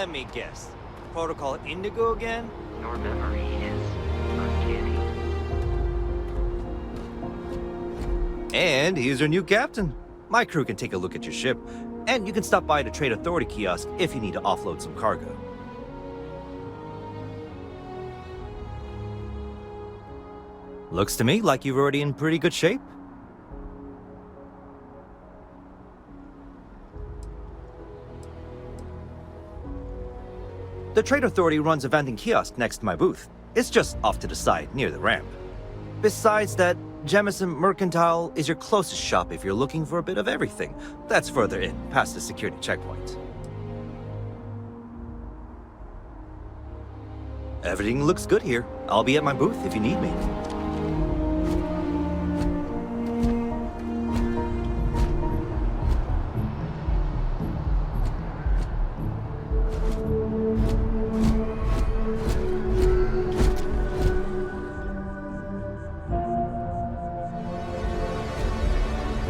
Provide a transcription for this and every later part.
Let me guess. Protocol Indigo again? Your memory is uncanny. And here's your new captain. My crew can take a look at your ship, and you can stop by the Trade Authority kiosk if you need to offload some cargo. Looks to me like you're already in pretty good shape. The Trade Authority runs a vending kiosk next to my booth. It's just off to the side, near the ramp. Besides that, Jemison Mercantile is your closest shop if you're looking for a bit of everything. That's further in, past the security checkpoint. Everything looks good here. I'll be at my booth if you need me.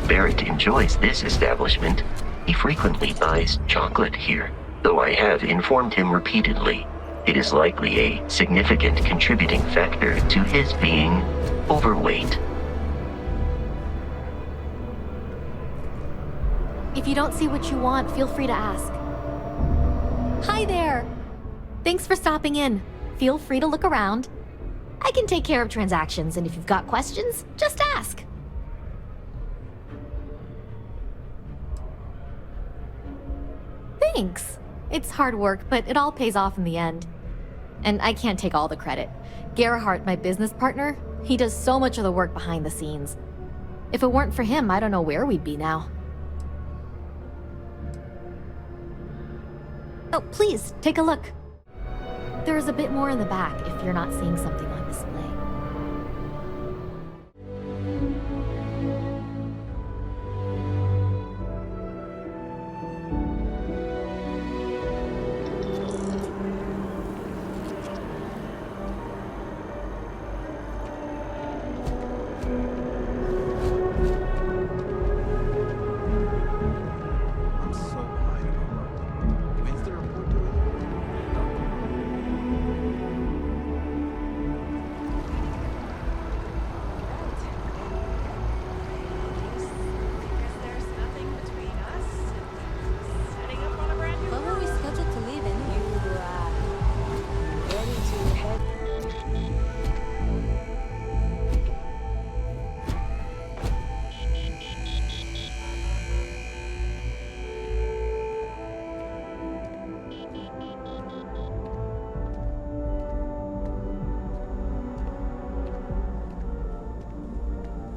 Barrett enjoys this establishment. He frequently buys chocolate here, though I have informed him repeatedly it is likely a significant contributing factor to his being overweight. If you don't see what you want, feel free to ask. Hi there! Thanks for stopping in. Feel free to look around. I can take care of transactions, and if you've got questions, just ask. Thanks. It's hard work, but it all pays off in the end. And I can't take all the credit. Gerhardt, my business partner, he does so much of the work behind the scenes. If it weren't for him, I don't know where we'd be now. Oh, please, take a look. There's a bit more in the back if you're not seeing something on display.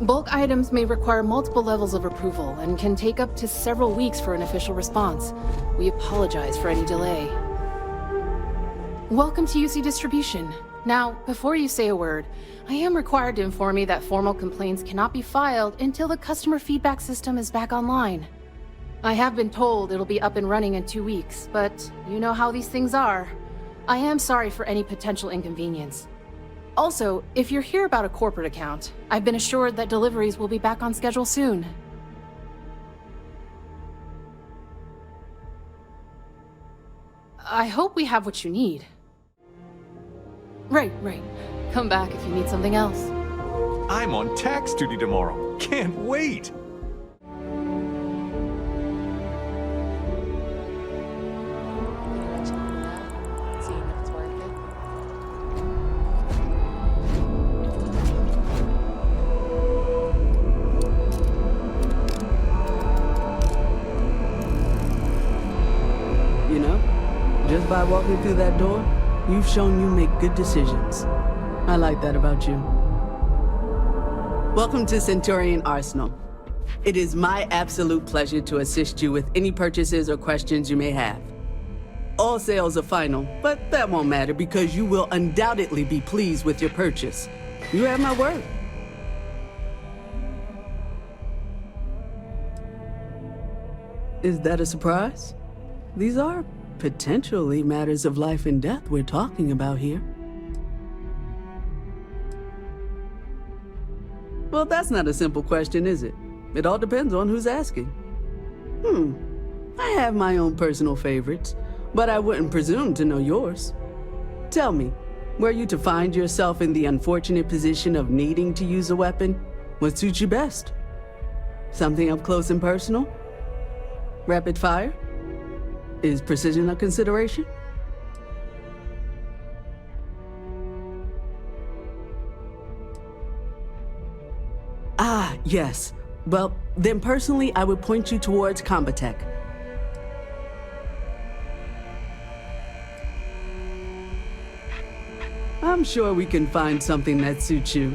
Bulk items may require multiple levels of approval and can take up to several weeks for an official response. We apologize for any delay. Welcome to UC Distribution. Now, before you say a word, I am required to inform you that formal complaints cannot be filed until the customer feedback system is back online. I have been told it'll be up and running in 2 weeks, but you know how these things are. I am sorry for any potential inconvenience. Also, if you're here about a corporate account, I've been assured that deliveries will be back on schedule soon. I hope we have what you need. Right. Come back if you need something else. I'm on tax duty tomorrow. Can't wait! Just by walking through that door, you've shown you make good decisions. I like that about you. Welcome to Centurion Arsenal. It is my absolute pleasure to assist you with any purchases or questions you may have. All sales are final, but that won't matter because you will undoubtedly be pleased with your purchase. You have my word. Is that a surprise? These are potentially matters of life and death we're talking about here. Well, that's not a simple question, is it? It all depends on who's asking. I have my own personal favorites, but I wouldn't presume to know yours. Tell me, were you to find yourself in the unfortunate position of needing to use a weapon, what suits you best? Something up close and personal? Rapid fire? Is precision a consideration? Ah, yes. Well, then personally, I would point you towards Combatech. I'm sure we can find something that suits you.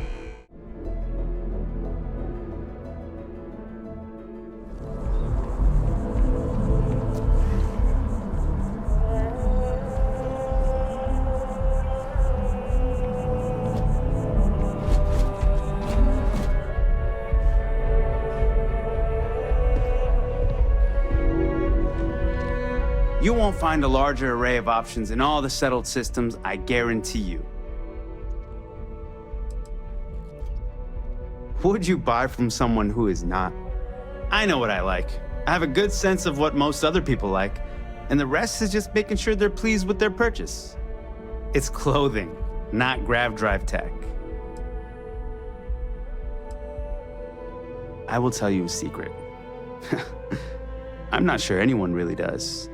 You won't find a larger array of options in all the settled systems, I guarantee you. Would you buy from someone who is not? I know what I like. I have a good sense of what most other people like, and the rest is just making sure they're pleased with their purchase. It's clothing, not grav drive tech. I will tell you a secret. I'm not sure anyone really does.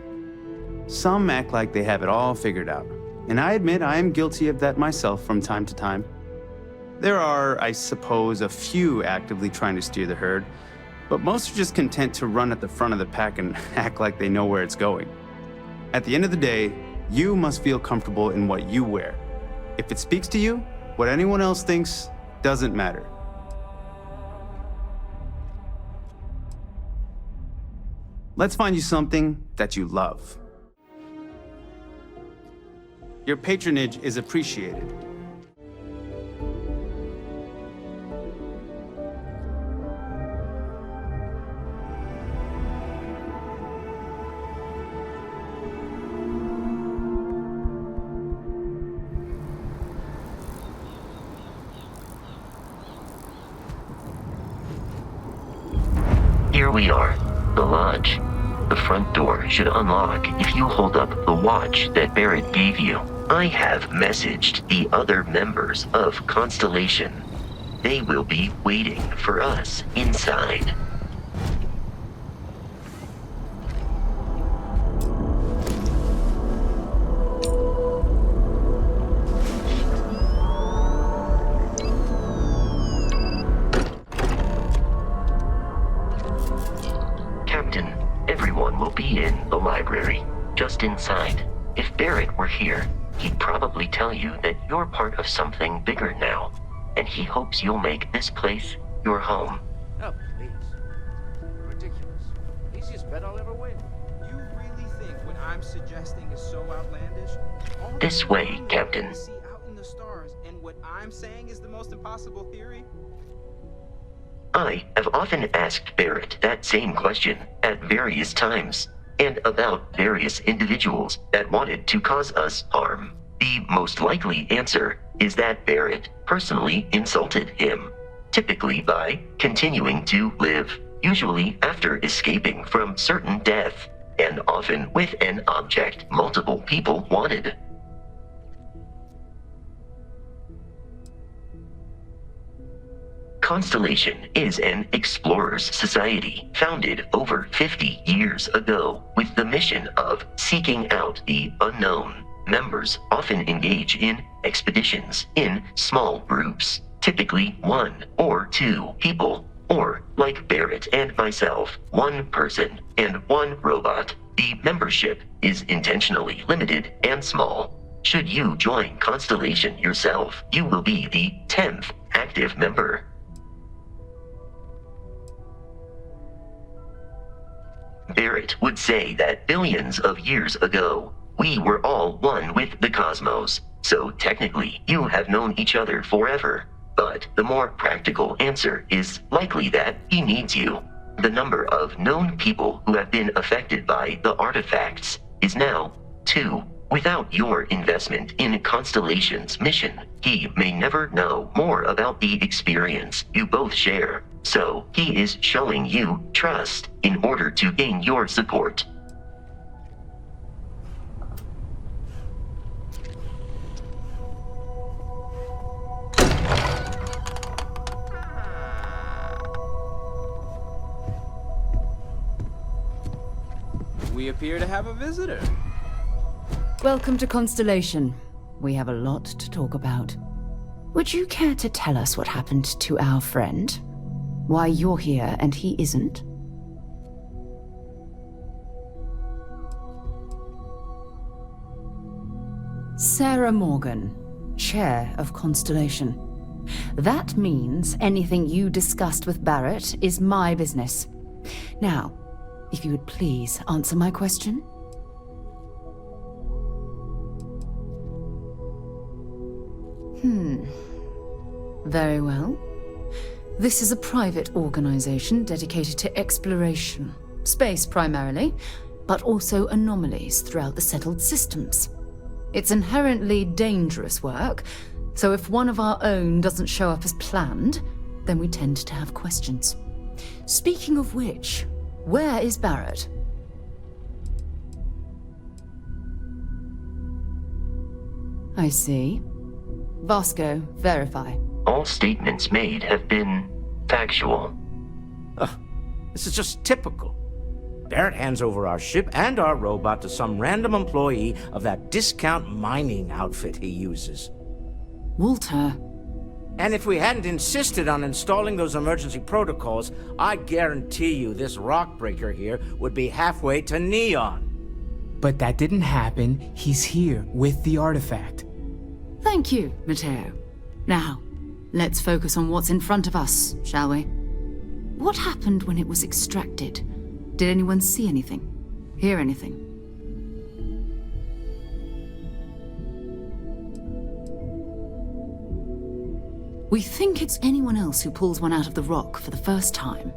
Some act like they have it all figured out, and I admit I am guilty of that myself from time to time. There are, I suppose, a few actively trying to steer the herd, but most are just content to run at the front of the pack and act like they know where it's going. At the end of the day, you must feel comfortable in what you wear. If it speaks to you, what anyone else thinks doesn't matter. Let's find you something that you love. Your patronage is appreciated. Here we are, the lodge. The front door should unlock if you hold up the watch that Barrett gave you. I have messaged the other members of Constellation. They will be waiting for us inside. Captain, everyone will be in the library, just inside. If Barrett were here, he'd probably tell you that you're part of something bigger now, and he hopes you'll make this place your home. Oh, please. Ridiculous. Easiest bet I'll ever win. You really think what I'm suggesting is so outlandish? All This the way, wrong Captain. we see out in the stars, and what I'm saying is the most impossible theory? I have often asked Barrett that same question at various times, and about various individuals that wanted to cause us harm. The most likely answer is that Barrett personally insulted him, typically by continuing to live, usually after escaping from certain death, and often with an object multiple people wanted. Constellation is an explorers society founded over 50 years ago with the mission of seeking out the unknown. Members often engage in expeditions in small groups, typically 1 or 2 people, or like Barrett and myself, 1 person and 1 robot. The membership is intentionally limited and small. Should you join Constellation yourself, you will be the 10th active member. Barrett would say that billions of years ago, we were all one with the cosmos, so technically you have known each other forever. But the more practical answer is likely that he needs you. The number of known people who have been affected by the artifacts is now 2. Without your investment in Constellation's mission, he may never know more about the experience you both share. So he is showing you trust in order to gain your support. We appear to have a visitor. Welcome to Constellation. We have a lot to talk about. Would you care to tell us what happened to our friend? Why you're here and he isn't? Sarah Morgan, Chair of Constellation. That means anything you discussed with Barrett is my business. Now, if you would please answer my question. Very well. This is a private organization dedicated to exploration. Space primarily, but also anomalies throughout the settled systems. It's inherently dangerous work, so if one of our own doesn't show up as planned, then we tend to have questions. Speaking of which, where is Barrett? I see. Vasco, verify. All statements made have been factual. This is just typical. Barrett hands over our ship and our robot to some random employee of that discount mining outfit he uses. Walter. And if we hadn't insisted on installing those emergency protocols, I guarantee you this rock breaker here would be halfway to Neon. But that didn't happen. He's here with the artifact. Thank you, Matteo. Now, let's focus on what's in front of us, shall we? What happened when it was extracted? Did anyone see anything? Hear anything? We think it's anyone else who pulls one out of the rock for the first time.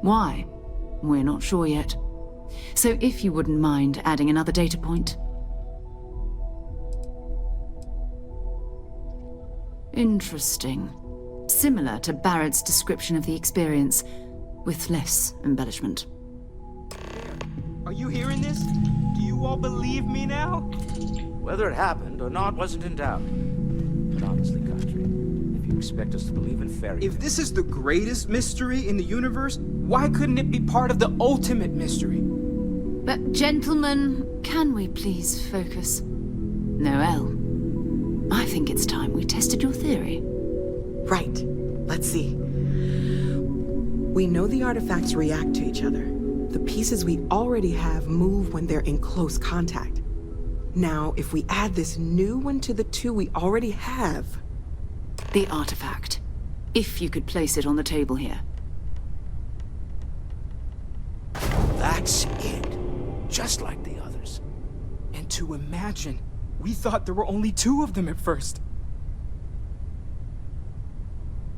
Why? We're not sure yet. So if you wouldn't mind adding another data point. Interesting. Similar to Barrett's description of the experience, with less embellishment. Are you hearing this? Do you all believe me now? Whether it happened or not wasn't in doubt. But honestly, Country, if you expect us to believe in fairy If this is the greatest mystery in the universe, why couldn't it be part of the ultimate mystery? But gentlemen, can we please focus? Noelle, I think it's time we tested your theory. Right. Let's see. We know the artifacts react to each other. The pieces we already have move when they're in close contact. Now, if we add this new one to the two we already have... The artifact. If you could place it on the table here. That's it. Just like the others. And to imagine, we thought there were only two of them at first.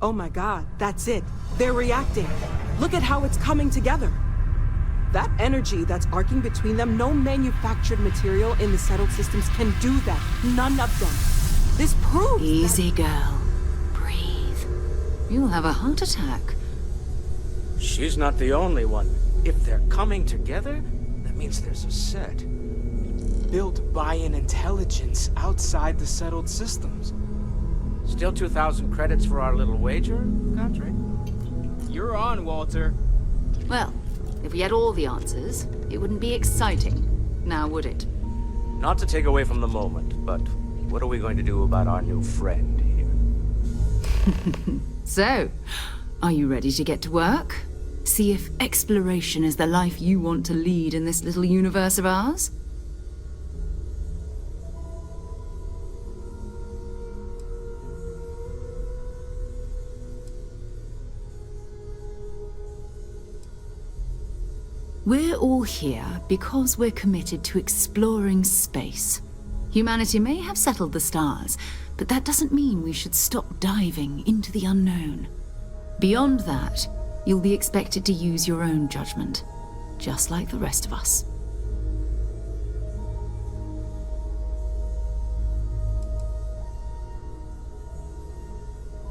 Oh my god, that's it. They're reacting. Look at how it's coming together. That energy that's arcing between them, no manufactured material in the settled systems can do that. None of them. This proves Easy, girl. Breathe. You'll have a heart attack. She's not the only one. If they're coming together, that means there's a set. Built by an intelligence outside the settled systems. Still 2,000 credits for our little wager, Country? You're on, Walter. Well, if we had all the answers, it wouldn't be exciting. Now would it? Not to take away from the moment, but what are we going to do about our new friend here? So, are you ready to get to work? See if exploration is the life you want to lead in this little universe of ours? We're all here because we're committed to exploring space. Humanity may have settled the stars, but that doesn't mean we should stop diving into the unknown. Beyond that, you'll be expected to use your own judgment, just like the rest of us.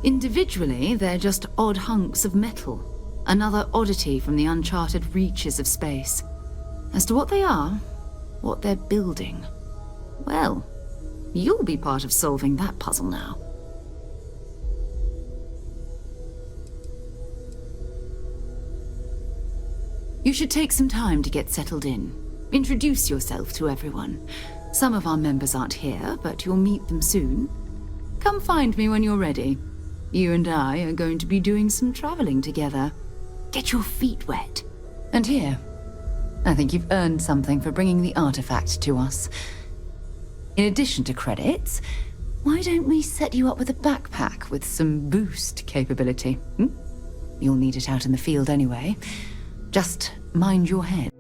Individually, they're just odd hunks of metal. Another oddity from the uncharted reaches of space. As to what they are, what they're building, well, you'll be part of solving that puzzle now. You should take some time to get settled in. Introduce yourself to everyone. Some of our members aren't here, but you'll meet them soon. Come find me when you're ready. You and I are going to be doing some traveling together. Get your feet wet. And here, I think you've earned something for bringing the artifact to us. In addition to credits, why don't we set you up with a backpack with some boost capability? You'll need it out in the field anyway. Just mind your head.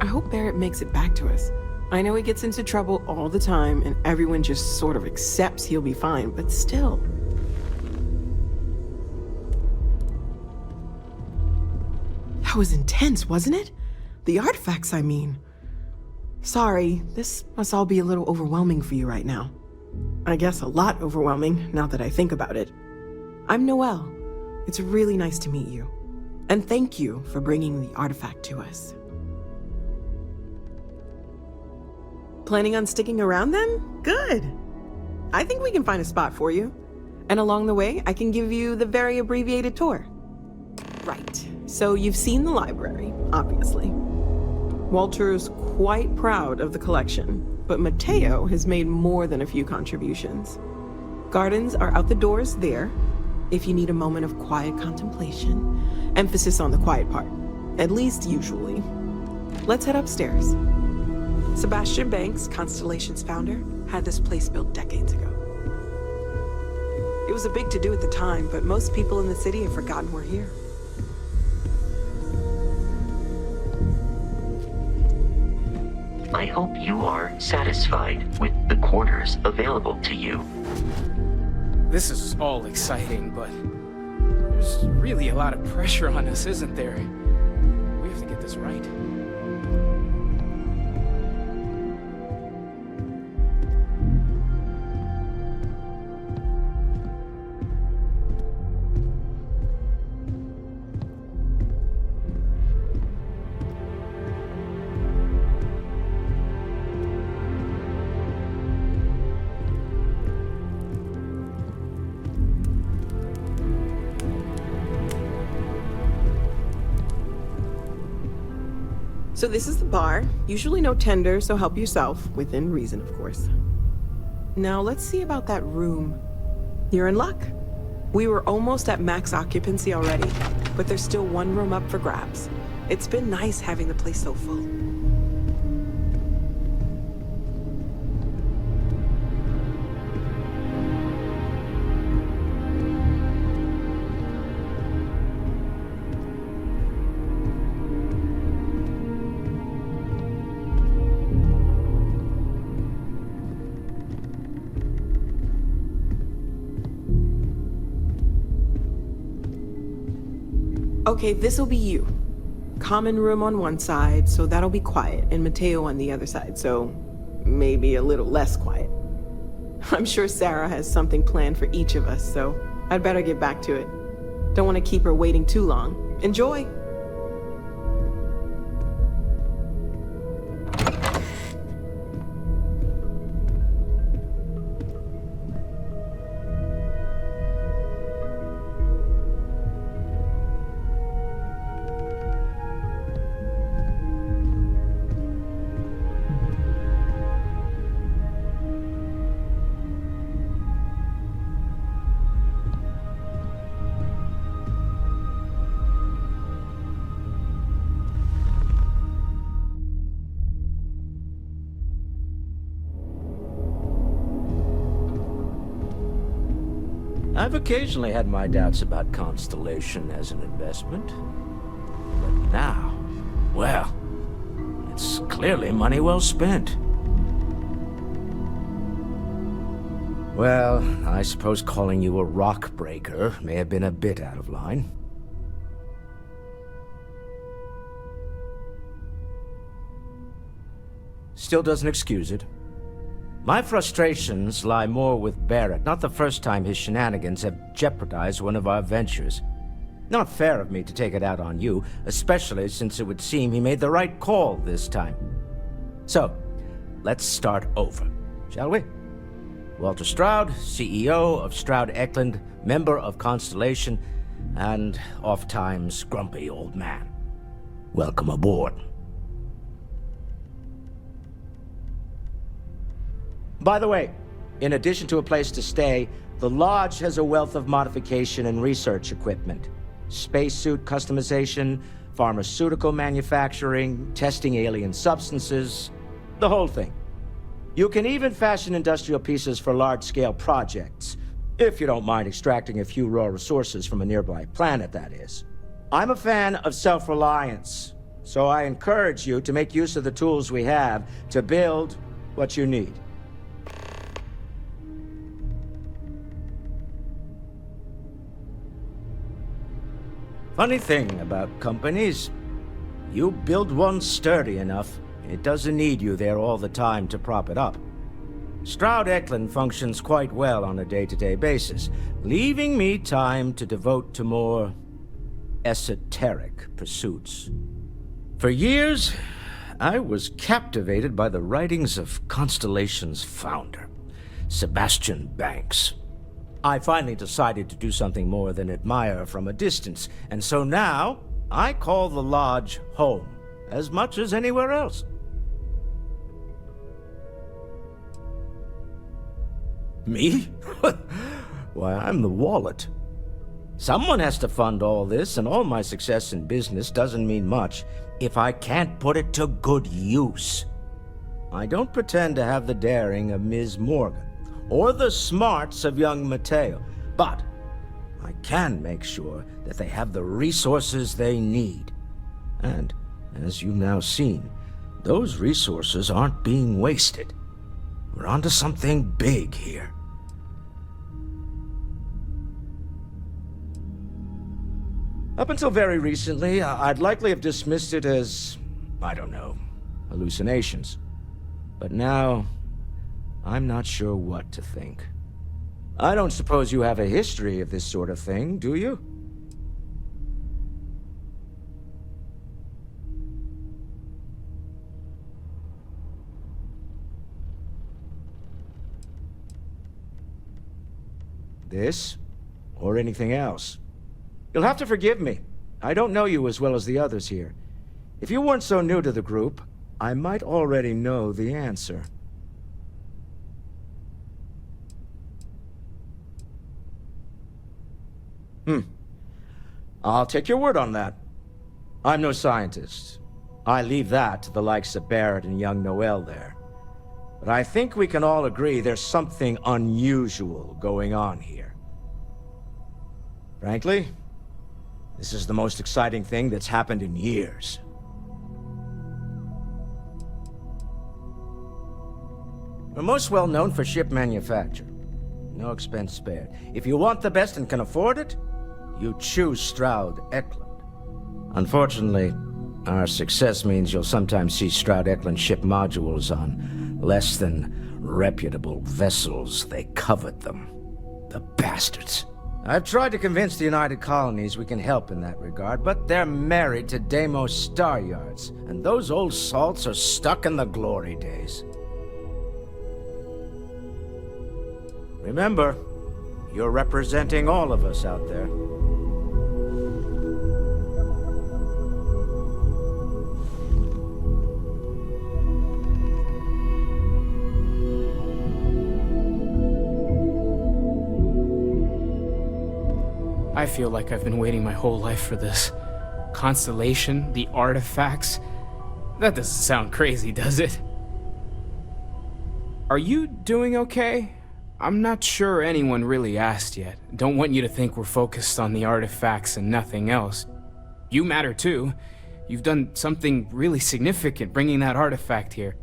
I hope Barrett makes it back to us. I know he gets into trouble all the time, and everyone just sort of accepts he'll be fine, but still. That was intense, wasn't it? The artifacts, I mean. Sorry, this must all be a little overwhelming for you right now. I guess a lot overwhelming, now that I think about it. I'm Noelle. It's really nice to meet you. And thank you for bringing the artifact to us. Planning on sticking around then? Good. I think we can find a spot for you. And along the way, I can give you the very abbreviated tour. Right. So you've seen the library, obviously. Walter's quite proud of the collection, but Mateo has made more than a few contributions. Gardens are out the doors there, if you need a moment of quiet contemplation. Emphasis on the quiet part, at least usually. Let's head upstairs. Sebastian Banks, Constellation's founder, had this place built decades ago. It was a big to-do at the time, but most people in the city have forgotten we're here. I hope you are satisfied with the quarters available to you. This is all exciting, but there's really a lot of pressure on us, isn't there? We have to get this right. So this is the bar. Usually no tender, so help yourself, within reason, of course. Now let's see about that room. You're in luck. We were almost at max occupancy already, but there's still one room up for grabs. It's been nice having the place so full. Okay, this'll be you. Common room on one side, so that'll be quiet, and Mateo on the other side, so maybe a little less quiet. I'm sure Sarah has something planned for each of us, so I'd better get back to it. Don't want to keep her waiting too long. Enjoy! I've occasionally had my doubts about Constellation as an investment. But now, well, it's clearly money well spent. Well, I suppose calling you a rock breaker may have been a bit out of line. Still doesn't excuse it. My frustrations lie more with Barrett, not the first time his shenanigans have jeopardized one of our ventures. Not fair of me to take it out on you, especially since it would seem he made the right call this time. So, let's start over, shall we? Walter Stroud, CEO of Stroud Eklund, member of Constellation, and oft-times grumpy old man. Welcome aboard. By the way, in addition to a place to stay, the Lodge has a wealth of modification and research equipment. Spacesuit customization, pharmaceutical manufacturing, testing alien substances, the whole thing. You can even fashion industrial pieces for large-scale projects, if you don't mind extracting a few raw resources from a nearby planet, that is. I'm a fan of self-reliance, so I encourage you to make use of the tools we have to build what you need. Funny thing about companies, you build one sturdy enough, it doesn't need you there all the time to prop it up. Stroud Eklund functions quite well on a day-to-day basis, leaving me time to devote to more esoteric pursuits. For years, I was captivated by the writings of Constellation's founder, Sebastian Banks. I finally decided to do something more than admire from a distance, and so now I call the Lodge home, as much as anywhere else. Me? Why, I'm the wallet. Someone has to fund all this, and all my success in business doesn't mean much if I can't put it to good use. I don't pretend to have the daring of Ms. Morgan, or the smarts of young Matteo, but I can make sure that they have the resources they need. And, as you've now seen, those resources aren't being wasted. We're onto something big here. Up until very recently, I'd likely have dismissed it as, I don't know, hallucinations. But now, I'm not sure what to think. I don't suppose you have a history of this sort of thing, do you? This, or anything else? You'll have to forgive me. I don't know you as well as the others here. If you weren't so new to the group, I might already know the answer. I'll take your word on that. I'm no scientist. I leave that to the likes of Barrett and young Noel there. But I think we can all agree there's something unusual going on here. Frankly, this is the most exciting thing that's happened in years. We're most well known for ship manufacture. No expense spared. If you want the best and can afford it, you choose Stroud Eklund. Unfortunately, our success means you'll sometimes see Stroud Eklund ship modules on less than reputable vessels. They covet them. The bastards. I've tried to convince the United Colonies we can help in that regard, but they're married to Deimos Star Yards, and those old salts are stuck in the glory days. Remember, you're representing all of us out there. I feel like I've been waiting my whole life for this. Constellation, the artifacts. That doesn't sound crazy, does it? Are you doing okay? I'm not sure anyone really asked yet. Don't want you to think we're focused on the artifacts and nothing else. You matter too. You've done something really significant bringing that artifact here.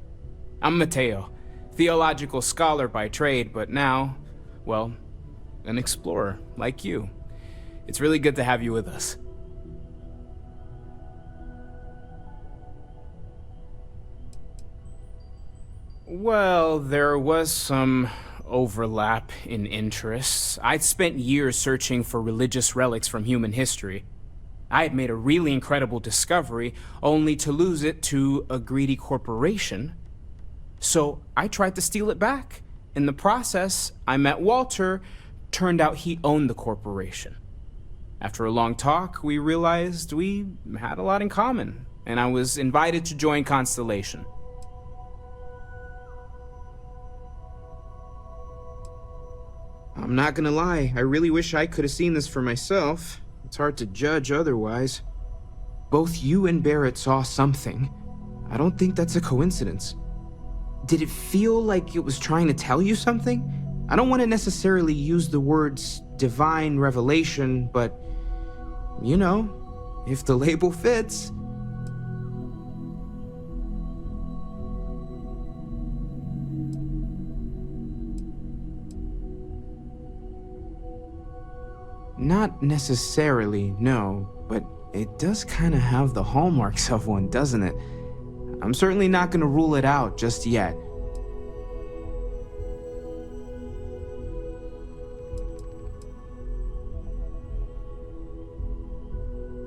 I'm Matteo, theological scholar by trade, but now, well, an explorer like you. It's really good to have you with us. Well, there was some overlap in interests. I'd spent years searching for religious relics from human history. I had made a really incredible discovery, only to lose it to a greedy corporation. So I tried to steal it back. In the process, I met Walter. Turned out he owned the corporation. After a long talk, we realized we had a lot in common, and I was invited to join Constellation. I'm not gonna lie, I really wish I could have seen this for myself. It's hard to judge otherwise. Both you and Barrett saw something. I don't think that's a coincidence. Did it feel like it was trying to tell you something? I don't want to necessarily use the words divine revelation, but, you know, if the label fits. Not necessarily, no, but it does kind of have the hallmarks of one, doesn't it? I'm certainly not going to rule it out just yet.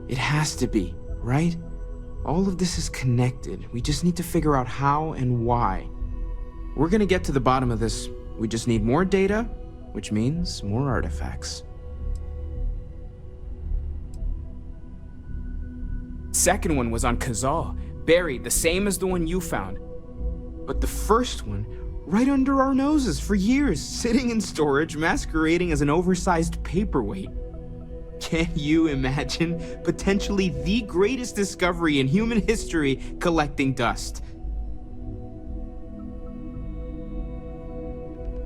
It has to be, right? All of this is connected. We just need to figure out how and why. We're going to get to the bottom of this. We just need more data, which means more artifacts. Second one was on Kazal, buried, the same as the one you found. But the first one, right under our noses for years, sitting in storage, masquerading as an oversized paperweight. Can you imagine potentially the greatest discovery in human history collecting dust?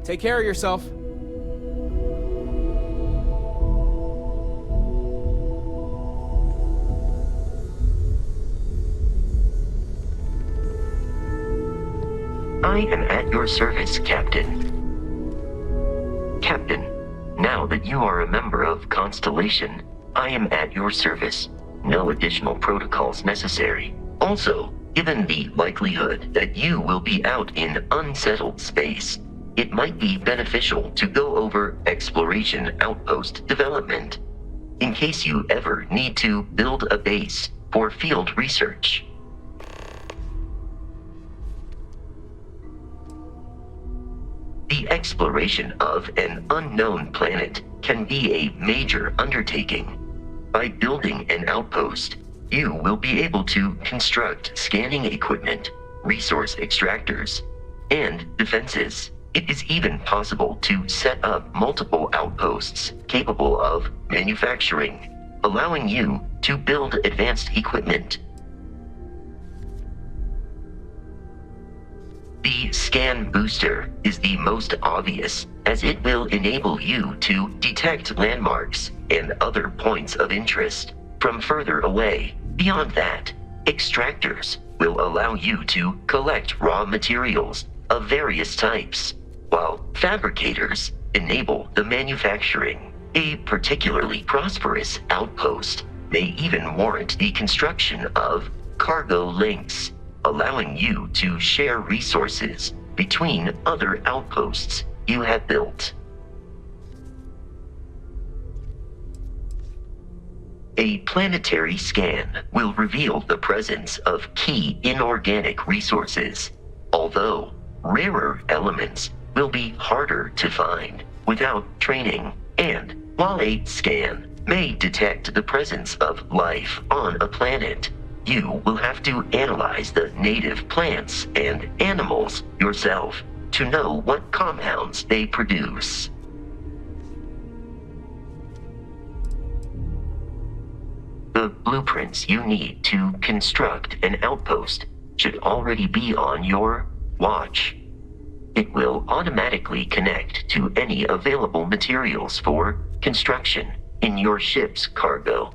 Take care of yourself. I am at your service, Captain. Captain, now that you are a member of Constellation, I am at your service. No additional protocols necessary. Also, given the likelihood that you will be out in unsettled space, it might be beneficial to go over exploration outpost development, in case you ever need to build a base for field research. The exploration of an unknown planet can be a major undertaking. By building an outpost, you will be able to construct scanning equipment, resource extractors, and defenses. It is even possible to set up multiple outposts capable of manufacturing, allowing you to build advanced equipment. The scan booster is the most obvious, as it will enable you to detect landmarks and other points of interest from further away. Beyond that, extractors will allow you to collect raw materials of various types, while fabricators enable the manufacturing. A particularly prosperous outpost may even warrant the construction of cargo links, allowing you to share resources between other outposts you have built. A planetary scan will reveal the presence of key inorganic resources, although rarer elements will be harder to find without training. And while a scan may detect the presence of life on a planet, you will have to analyze the native plants and animals yourself to know what compounds they produce. The blueprints you need to construct an outpost should already be on your watch. It will automatically connect to any available materials for construction in your ship's cargo.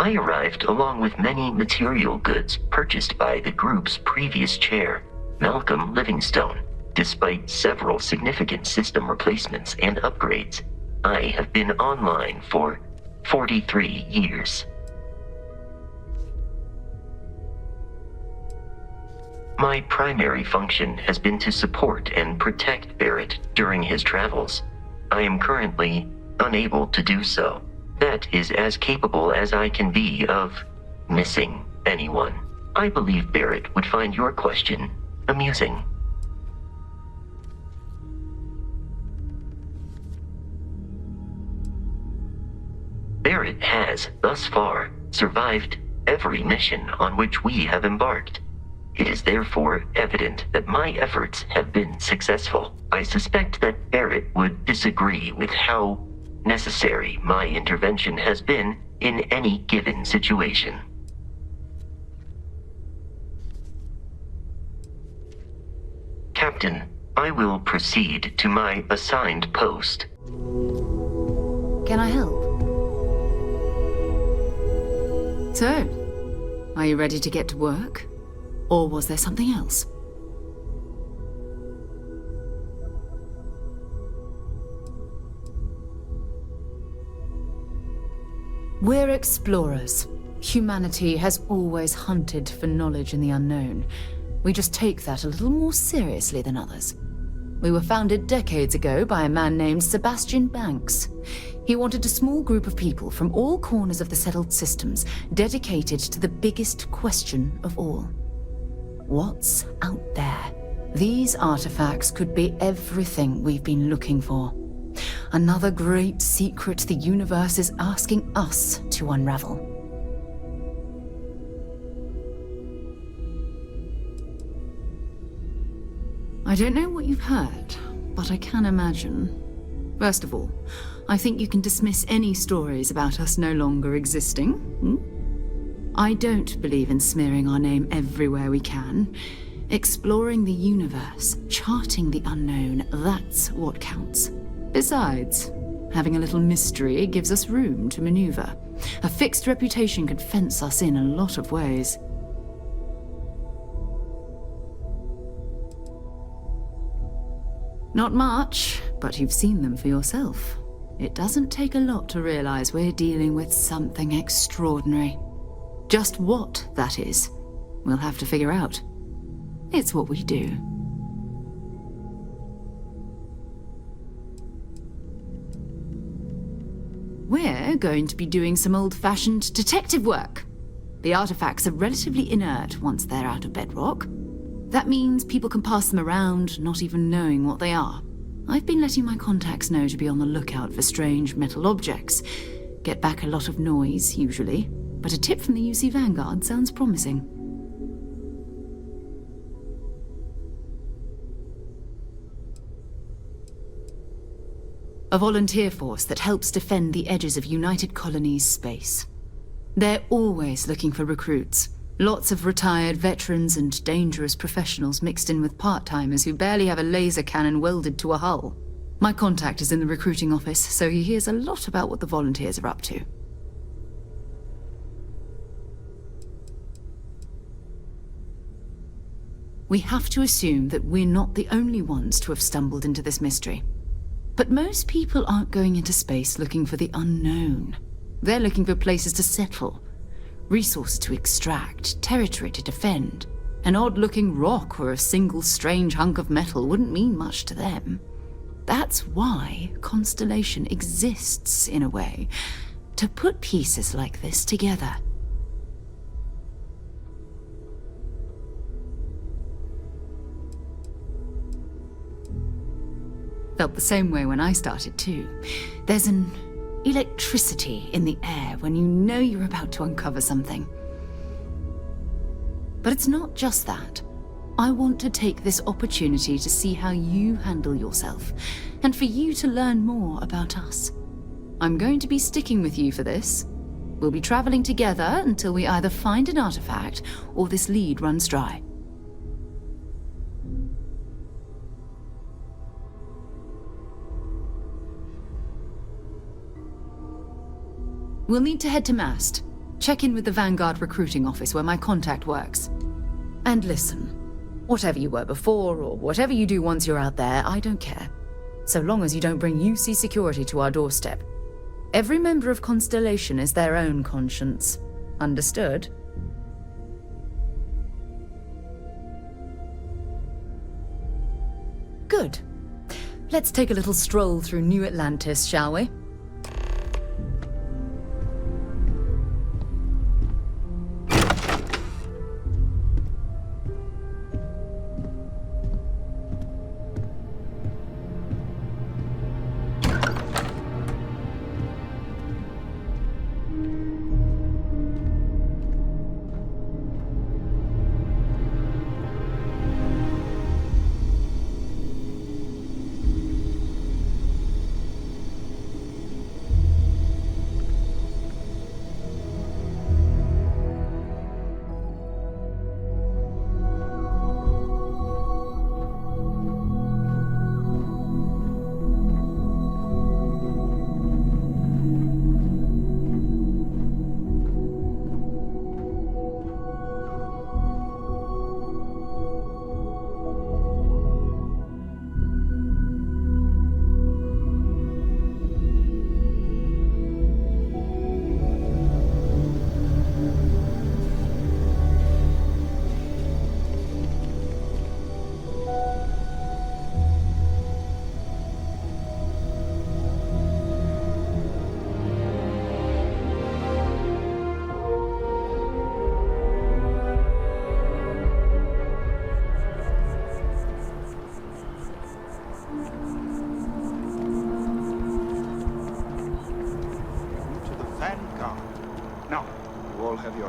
I arrived along with many material goods purchased by the group's previous chair, Malcolm Livingstone. Despite several significant system replacements and upgrades, I have been online for 43 years. My primary function has been to support and protect Barrett during his travels. I am currently unable to do so. That is as capable as I can be of missing anyone. I believe Barrett would find your question amusing. Barrett has, thus far, survived every mission on which we have embarked. It is therefore evident that my efforts have been successful. I suspect that Barrett would disagree with how necessary my intervention has been in any given situation. Captain, I will proceed to my assigned post. Can I help? So, are you ready to get to work? Or was there something else? We're explorers. Humanity has always hunted for knowledge in the unknown. We just take that a little more seriously than others. We were founded decades ago by a man named Sebastian Banks. He wanted a small group of people from all corners of the settled systems dedicated to the biggest question of all. What's out there? These artifacts could be everything we've been looking for. Another great secret the universe is asking us to unravel. I don't know what you've heard, but I can imagine. First of all, I think you can dismiss any stories about us no longer existing. I don't believe in smearing our name everywhere we can. Exploring the universe, charting the unknown, that's what counts. Besides, having a little mystery gives us room to maneuver. A fixed reputation could fence us in a lot of ways. Not much, but you've seen them for yourself. It doesn't take a lot to realize we're dealing with something extraordinary. Just what that is, we'll have to figure out. It's what we do. We're going to be doing some old-fashioned detective work. The artifacts are relatively inert once they're out of bedrock. That means people can pass them around, not even knowing what they are. I've been letting my contacts know to be on the lookout for strange metal objects. Get back a lot of noise, usually, but a tip from the UC Vanguard sounds promising. A volunteer force that helps defend the edges of United Colonies space. They're always looking for recruits. Lots of retired veterans and dangerous professionals mixed in with part-timers who barely have a laser cannon welded to a hull. My contact is in the recruiting office, so he hears a lot about what the volunteers are up to. We have to assume that we're not the only ones to have stumbled into this mystery. But most people aren't going into space looking for the unknown. They're looking for places to settle. Resources to extract, territory to defend. An odd-looking rock or a single strange hunk of metal wouldn't mean much to them. That's why Constellation exists, in a way, to put pieces like this together. Felt the same way when I started, too. There's an electricity in the air when you know you're about to uncover something. But it's not just that. I want to take this opportunity to see how you handle yourself, and for you to learn more about us. I'm going to be sticking with you for this. We'll be traveling together until we either find an artifact or this lead runs dry. We'll need to head to Mast. Check in with the Vanguard recruiting office where my contact works. And listen, whatever you were before or whatever you do once you're out there, I don't care. So long as you don't bring UC security to our doorstep. Every member of Constellation is their own conscience. Understood? Good. Let's take a little stroll through New Atlantis, shall we?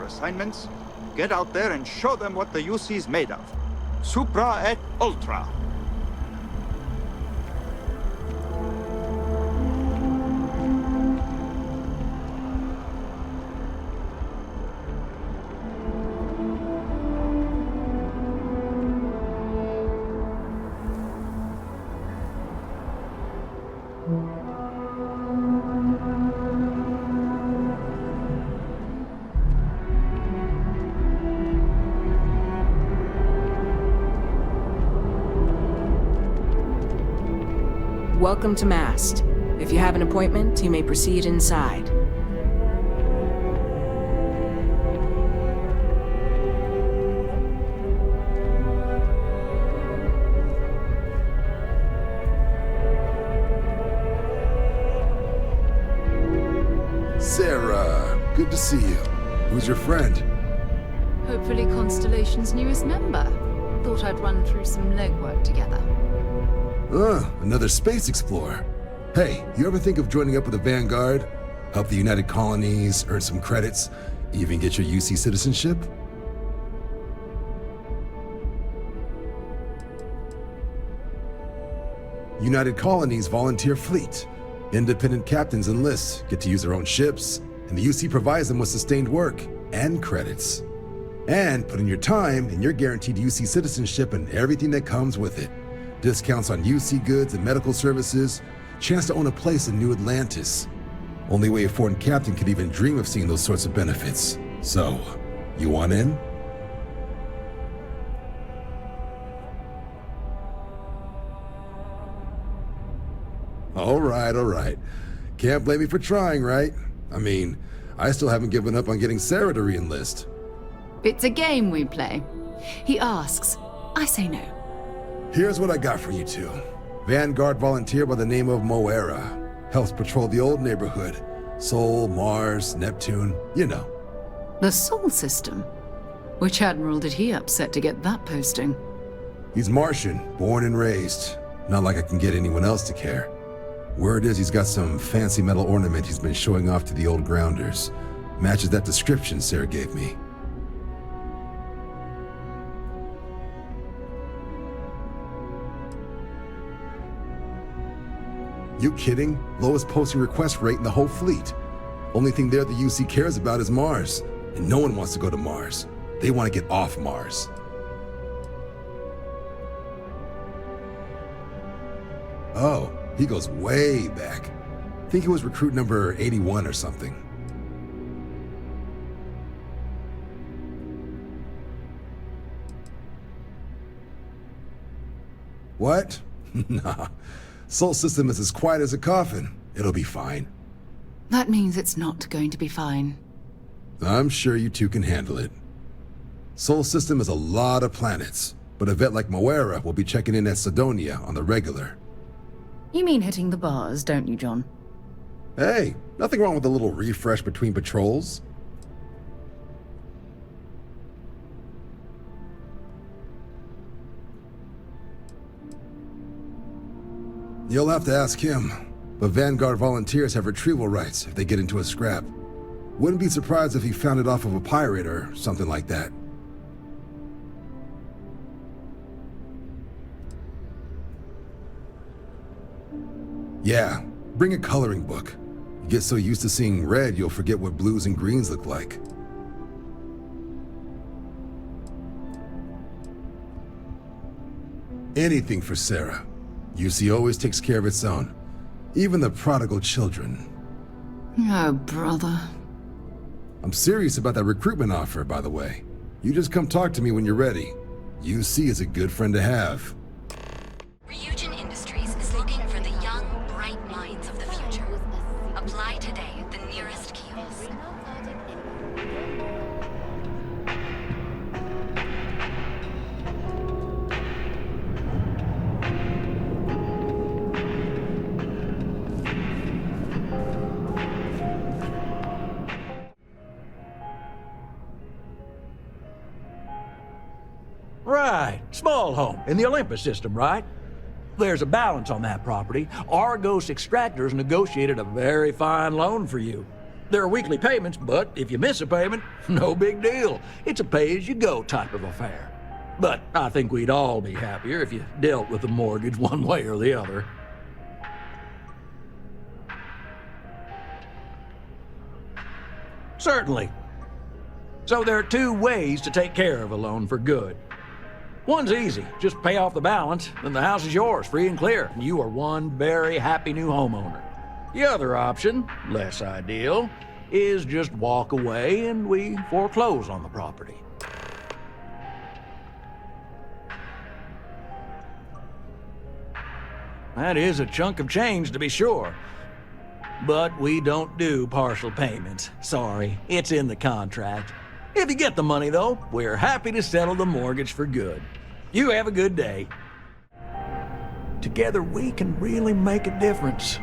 Assignments, get out there and show them what the UC is made of. Supra et Ultra. Welcome to Mast. If you have an appointment, you may proceed inside. Sarah, good to see you. Who's your friend? Hopefully Constellation's newest member. Thought I'd run through some legwork together. Another space explorer. Hey, you ever think of joining up with the Vanguard? Help the United Colonies, earn some credits, even get your UC citizenship? United Colonies volunteer fleet. Independent captains enlist, get to use their own ships, and the UC provides them with sustained work and credits. And put in your time, and you're guaranteed UC citizenship and everything that comes with it. Discounts on UC goods and medical services, chance to own a place in New Atlantis. Only way a foreign captain could even dream of seeing those sorts of benefits. So, you want in? All right. Can't blame me for trying, right? I mean, I still haven't given up on getting Sarah to re-enlist. It's a game we play. He asks, I say no. Here's what I got for you two. Vanguard volunteer by the name of Moera. Helps patrol the old neighborhood. Sol, Mars, Neptune, you know. The Sol system? Which admiral did he upset to get that posting? He's Martian, born and raised. Not like I can get anyone else to care. Word is he's got some fancy metal ornament he's been showing off to the old grounders. Matches that description Sarah gave me. You kidding? Lowest posting request rate in the whole fleet. Only thing there the UC cares about is Mars. And no one wants to go to Mars. They want to get off Mars. Oh, he goes way back. Think he was recruit number 81 or something. What? Nah. Sol system is as quiet as a coffin. It'll be fine. That means it's not going to be fine. I'm sure you two can handle it. Sol system is a lot of planets, but a vet like Moera will be checking in at Sidonia on the regular. You mean hitting the bars, don't you, John? Hey, nothing wrong with a little refresh between patrols. You'll have to ask him, but Vanguard volunteers have retrieval rights if they get into a scrap. Wouldn't be surprised if he found it off of a pirate or something like that. Yeah, bring a coloring book. You get so used to seeing red, you'll forget what blues and greens look like. Anything for Sarah. UC always takes care of its own. Even the prodigal children. Oh, brother. I'm serious about that recruitment offer, by the way. You just come talk to me when you're ready. UC is a good friend to have. Ryujin Industries is looking for the young, bright minds of the future. Apply today at the nearest kiosk. Right. Small home in the Olympus system, right? There's a balance on that property. Argos Extractors negotiated a very fine loan for you. There are weekly payments, but if you miss a payment, no big deal. It's a pay-as-you-go type of affair. But I think we'd all be happier if you dealt with the mortgage one way or the other. Certainly. So there are two ways to take care of a loan for good. One's easy. Just pay off the balance, then the house is yours, free and clear, and you are one very happy new homeowner. The other option, less ideal, is just walk away and we foreclose on the property. That is a chunk of change, to be sure. But we don't do partial payments. Sorry, it's in the contract. If you get the money, though, we're happy to settle the mortgage for good. You have a good day. Together, we can really make a difference.